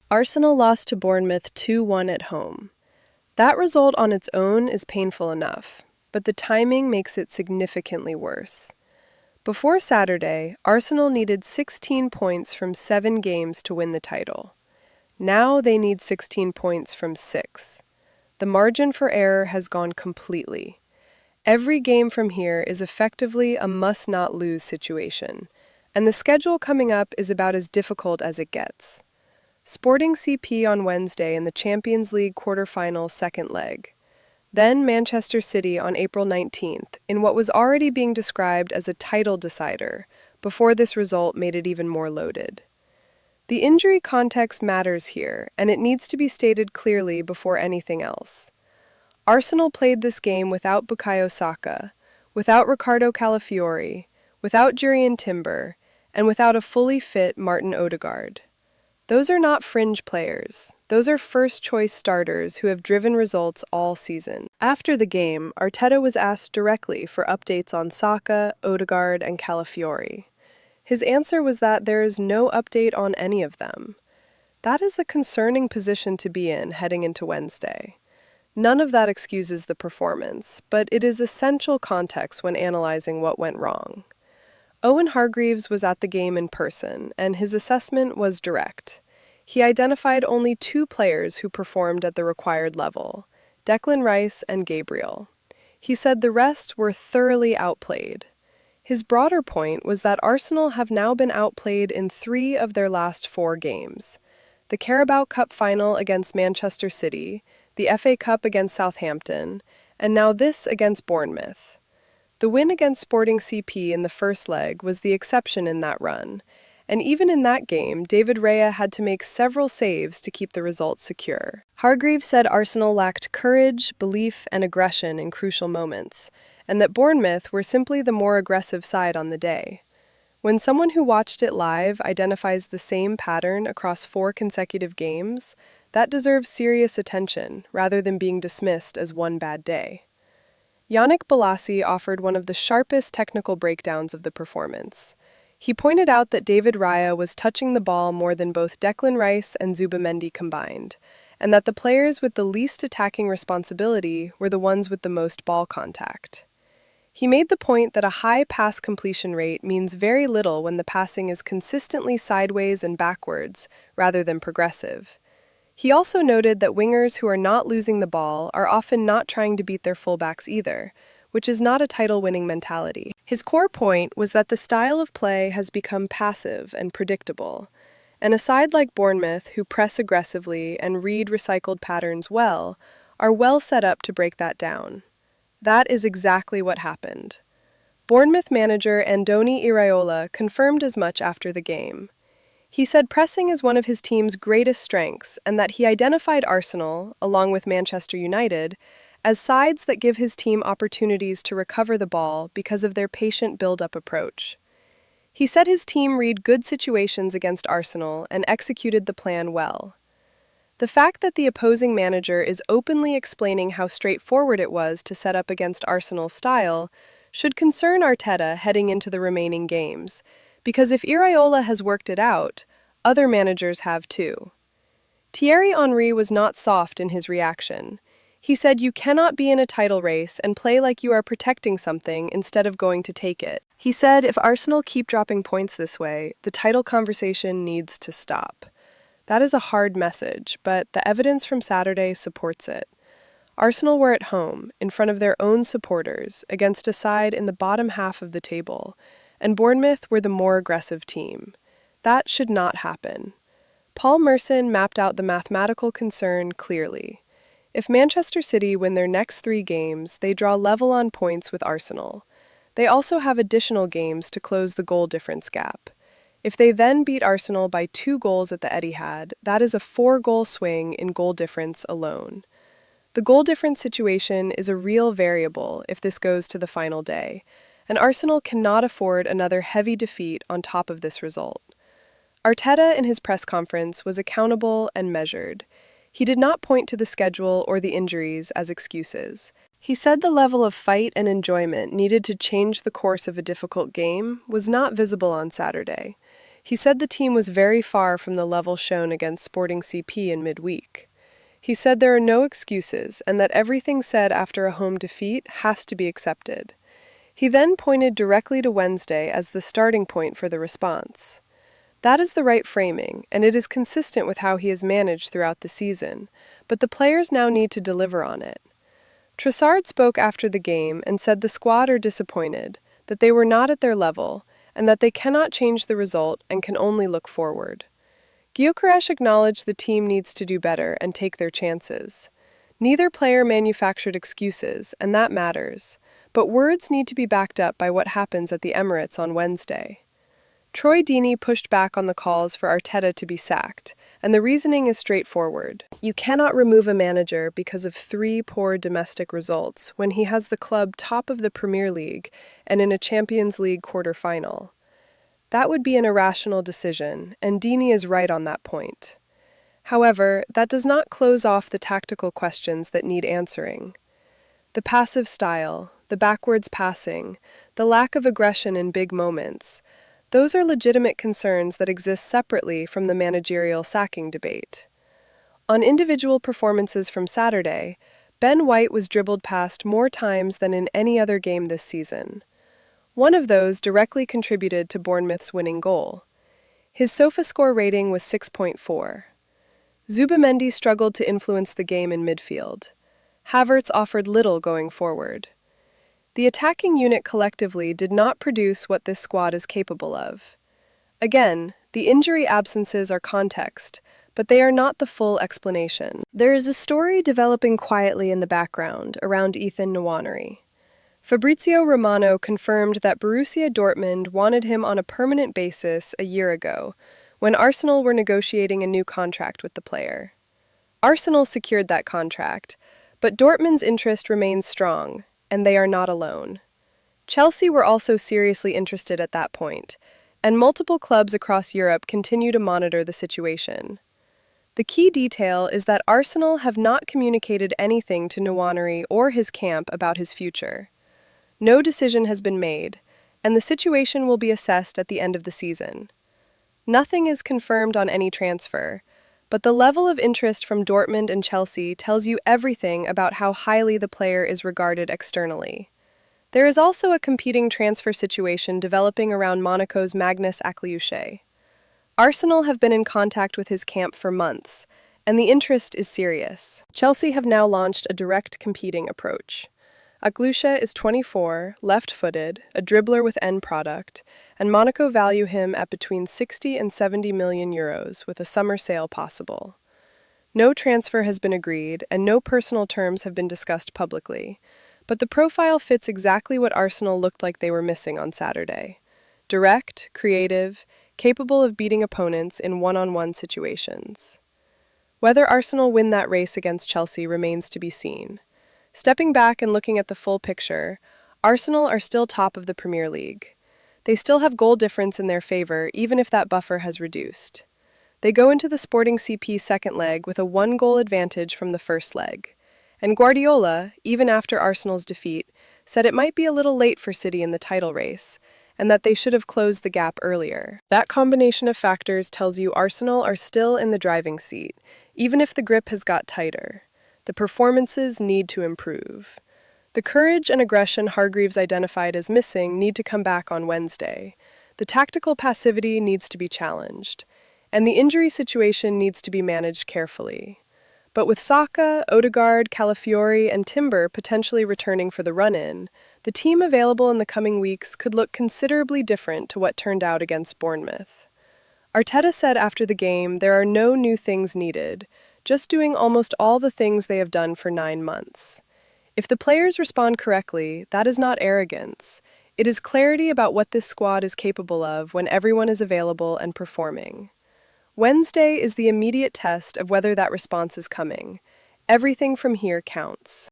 Arsenal lost to Bournemouth 2-1 at home. That result on its own is painful enough, but the timing makes it significantly worse. Before Saturday, Arsenal needed 16 points from 7 games to win the title. Now they need 16 points from 6. The margin for error has gone completely. Every game from here is effectively a must-not-lose situation, and the schedule coming up is about as difficult as it gets. Sporting CP on Wednesday in the Champions League quarter-final second leg. Then Manchester City on April 19th, in what was already being described as a title decider, before this result made it even more loaded. The injury context matters here, and it needs to be stated clearly before anything else. Arsenal played this game without Bukayo Saka, without Ricardo Calafiori, without Jurrien Timber, and without a fully fit Martin Odegaard. Those are not fringe players. Those are first-choice starters who have driven results all season. After the game, Arteta was asked directly for updates on Saka, Odegaard, and Calafiori. His answer was that there is no update on any of them. That is a concerning position to be in heading into Wednesday. None of that excuses the performance, but it is essential context when analyzing what went wrong. Owen Hargreaves was at the game in person, and his assessment was direct. He identified only 2 players who performed at the required level, Declan Rice and Gabriel. He said the rest were thoroughly outplayed. His broader point was that Arsenal have now been outplayed in 3 of their last 4 games: the Carabao Cup final against Manchester City, the FA Cup against Southampton, and now this against Bournemouth. The win against Sporting CP in the first leg was the exception in that run, and even in that game, David Raya had to make several saves to keep the result secure. Hargreaves said Arsenal lacked courage, belief, and aggression in crucial moments, and that Bournemouth were simply the more aggressive side on the day. When someone who watched it live identifies the same pattern across 4 consecutive games, that deserves serious attention rather than being dismissed as one bad day. Yannick Bolasie offered one of the sharpest technical breakdowns of the performance. He pointed out that David Raya was touching the ball more than both Declan Rice and Zubimendi combined, and that the players with the least attacking responsibility were the ones with the most ball contact. He made the point that a high pass completion rate means very little when the passing is consistently sideways and backwards rather than progressive. He also noted that wingers who are not losing the ball are often not trying to beat their fullbacks either, which is not a title-winning mentality. His core point was that the style of play has become passive and predictable, and a side like Bournemouth, who press aggressively and read recycled patterns well, are well set up to break that down. That is exactly what happened. Bournemouth manager Andoni Iraola confirmed as much after the game. He said pressing is one of his team's greatest strengths and that he identified Arsenal, along with Manchester United, as sides that give his team opportunities to recover the ball because of their patient build-up approach. He said his team read good situations against Arsenal and executed the plan well. The fact that the opposing manager is openly explaining how straightforward it was to set up against Arsenal's style should concern Arteta heading into the remaining games, because if Iraola has worked it out, other managers have too. Thierry Henry was not soft in his reaction. He said you cannot be in a title race and play like you are protecting something instead of going to take it. He said if Arsenal keep dropping points this way, the title conversation needs to stop. That is a hard message, but the evidence from Saturday supports it. Arsenal were at home, in front of their own supporters, against a side in the bottom half of the table, and Bournemouth were the more aggressive team. That should not happen. Paul Merson mapped out the mathematical concern clearly. If Manchester City win their next 3 games, they draw level on points with Arsenal. They also have additional games to close the goal difference gap. If they then beat Arsenal by 2 goals at the Etihad, that is a 4-goal swing in goal difference alone. The goal difference situation is a real variable if this goes to the final day, and Arsenal cannot afford another heavy defeat on top of this result. Arteta in his press conference was accountable and measured. He did not point to the schedule or the injuries as excuses. He said the level of fight and enjoyment needed to change the course of a difficult game was not visible on Saturday. He said the team was very far from the level shown against Sporting CP in midweek. He said there are no excuses and that everything said after a home defeat has to be accepted. He then pointed directly to Wednesday as the starting point for the response. That is the right framing, and it is consistent with how he has managed throughout the season, but the players now need to deliver on it. Trossard spoke after the game and said the squad are disappointed, that they were not at their level, and that they cannot change the result and can only look forward. Gyökeres acknowledged the team needs to do better and take their chances. Neither player manufactured excuses, and that matters, but words need to be backed up by what happens at the Emirates on Wednesday. Troy Deeney pushed back on the calls for Arteta to be sacked, and the reasoning is straightforward. You cannot remove a manager because of 3 poor domestic results when he has the club top of the Premier League and in a Champions League quarter-final. That would be an irrational decision, and Deeney is right on that point. However, that does not close off the tactical questions that need answering. The passive style, the backwards passing, the lack of aggression in big moments, those are legitimate concerns that exist separately from the managerial sacking debate. On individual performances from Saturday, Ben White was dribbled past more times than in any other game this season. One of those directly contributed to Bournemouth's winning goal. His SofaScore rating was 6.4. Zubimendi struggled to influence the game in midfield. Havertz offered little going forward. The attacking unit collectively did not produce what this squad is capable of. Again, the injury absences are context, but they are not the full explanation. There is a story developing quietly in the background around Ethan Nwaneri. Fabrizio Romano confirmed that Borussia Dortmund wanted him on a permanent basis a year ago, when Arsenal were negotiating a new contract with the player. Arsenal secured that contract, but Dortmund's interest remains strong, and they are not alone. Chelsea were also seriously interested at that point, and multiple clubs across Europe continue to monitor the situation. The key detail is that Arsenal have not communicated anything to Nwaneri or his camp about his future. No decision has been made, and the situation will be assessed at the end of the season. Nothing is confirmed on any transfer, but the level of interest from Dortmund and Chelsea tells you everything about how highly the player is regarded externally. There is also a competing transfer situation developing around Monaco's Magnus Akliouche. Arsenal have been in contact with his camp for months, and the interest is serious. Chelsea have now launched a direct competing approach. Akliouche is 24, left-footed, a dribbler with end product, and Monaco value him at between 60 and 70 million euros, with a summer sale possible. No transfer has been agreed, and no personal terms have been discussed publicly, but the profile fits exactly what Arsenal looked like they were missing on Saturday. Direct, creative, capable of beating opponents in one-on-one situations. Whether Arsenal win that race against Chelsea remains to be seen. Stepping back and looking at the full picture, Arsenal are still top of the Premier League. They still have goal difference in their favor, even if that buffer has reduced. They go into the Sporting CP second leg with a 1-goal advantage from the first leg. And Guardiola, even after Arsenal's defeat, said it might be a little late for City in the title race, and that they should have closed the gap earlier. That combination of factors tells you Arsenal are still in the driving seat, even if the grip has got tighter. The performances need to improve. The courage and aggression Hargreaves identified as missing need to come back on Wednesday. The tactical passivity needs to be challenged. And the injury situation needs to be managed carefully. But with Saka, Odegaard, Calafiori, and Timber potentially returning for the run-in, the team available in the coming weeks could look considerably different to what turned out against Bournemouth. Arteta said after the game there are no new things needed, just doing almost all the things they have done for 9 months. If the players respond correctly, that is not arrogance. It is clarity about what this squad is capable of when everyone is available and performing. Wednesday is the immediate test of whether that response is coming. Everything from here counts.